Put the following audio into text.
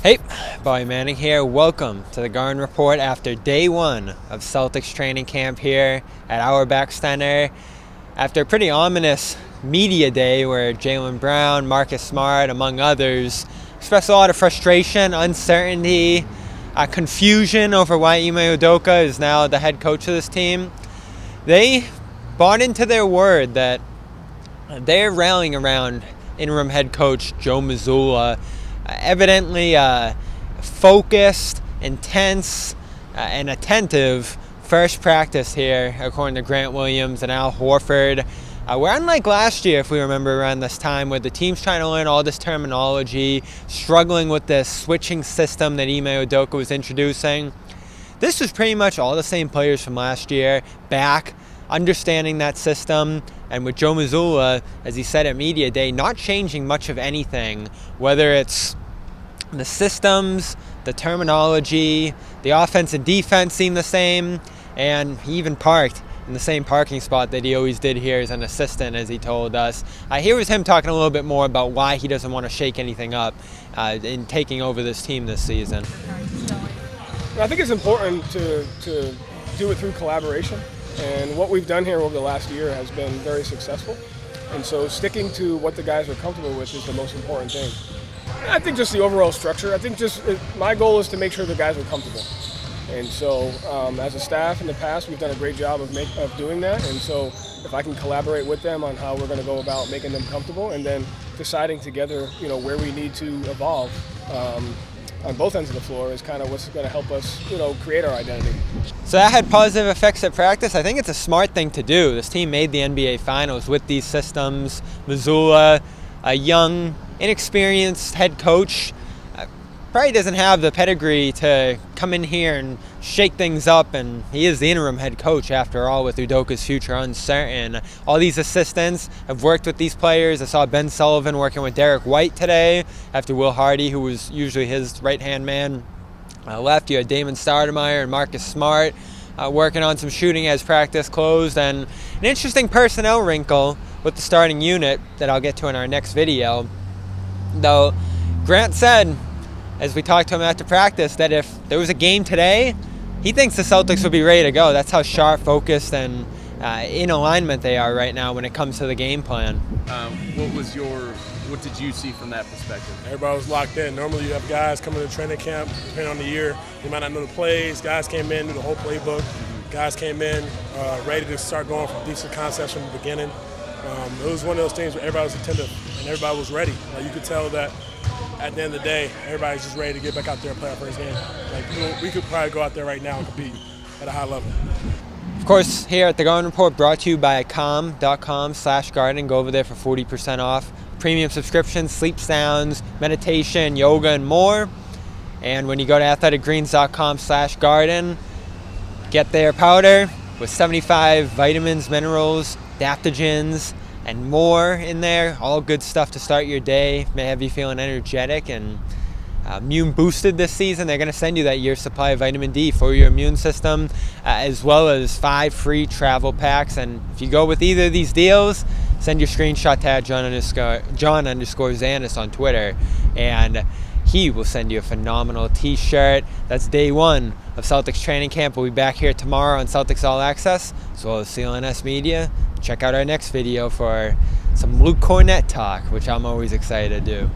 Hey, Bobby Manning here. Welcome to the Garden Report after day one of Celtics training camp here at Auerbach Center. After a pretty ominous media day where Jaylen Brown, Marcus Smart, among others, expressed a lot of frustration, uncertainty, confusion over why Ime Udoka is now the head coach of this team, they bought into their word that they're rallying around interim head coach Joe Mazzulla. Evidently focused, intense, and attentive first practice here, according to Grant Williams and Al Horford. We're unlike last year, if we remember around this time, where the team's trying to learn all this terminology, struggling with this switching system that Ime Udoka was introducing. This was pretty much all the same players from last year, back, understanding that system, and with Joe Mazzulla, as he said at Media Day, not changing much of anything, whether it's the systems, the terminology, the offense and defense seem the same, and he even parked in the same parking spot that he always did here as an assistant, as he told us. Here was him talking a little bit more about why he doesn't want to shake anything up in taking over this team this season. I think it's important to do it through collaboration. And what we've done here over the last year has been very successful. And so sticking to what the guys are comfortable with is the most important thing. I think just the overall structure. I think my goal is to make sure the guys are comfortable. And so as a staff in the past, we've done a great job of doing that. And so if I can collaborate with them on how we're going to go about making them comfortable and then deciding together, where we need to evolve on both ends of the floor is kind of what's going to help us, create our identity. So that had positive effects at practice. I think it's a smart thing to do. This team made the NBA Finals with these systems. Mazzulla, a young, inexperienced head coach, probably doesn't have the pedigree to come in here and shake things up, and he is the interim head coach after all, with Udoka's future uncertain. All these assistants have worked with these players. I saw Ben Sullivan working with Derek White today after Will Hardy, who was usually his right-hand man, left. You had Damon Stoudemire and Marcus Smart working on some shooting as practice closed, and an interesting personnel wrinkle with the starting unit that I'll get to in our next video. Though Grant said, as we talked to him after practice, that if there was a game today, he thinks the Celtics would be ready to go. That's how sharp, focused, and in alignment they are right now when it comes to the game plan. What did you see from that perspective? Everybody was locked in. Normally you have guys coming to training camp, depending on the year, they might not know the plays. Guys came in, knew the whole playbook. Guys came in ready to start going from decent concepts from the beginning. It was one of those things where everybody was attentive and everybody was ready. You could tell that at the end of the day, everybody's just ready to get back out there and play our first game. We could probably go out there right now and compete at a high level. Of course, here at the Garden Report, brought to you by calm.com/garden. Go over there for 40% off. Premium subscriptions, sleep sounds, meditation, yoga, and more. And when you go to athleticgreens.com/garden, get their powder with 75 vitamins, minerals, adaptogens, and more in there. All good stuff to start your day. May have you feeling energetic and immune boosted this season. They're going to send you that year's supply of vitamin D for your immune system, as well as 5 free travel packs. And if you go with either of these deals, send your screenshot to John_Zanis on Twitter, and he will send you a phenomenal t-shirt. That's day one of Celtics training camp. We'll be back here tomorrow on Celtics All Access, as well as CLNS Media. Check out our next video for some Luke Cornett talk, which I'm always excited to do.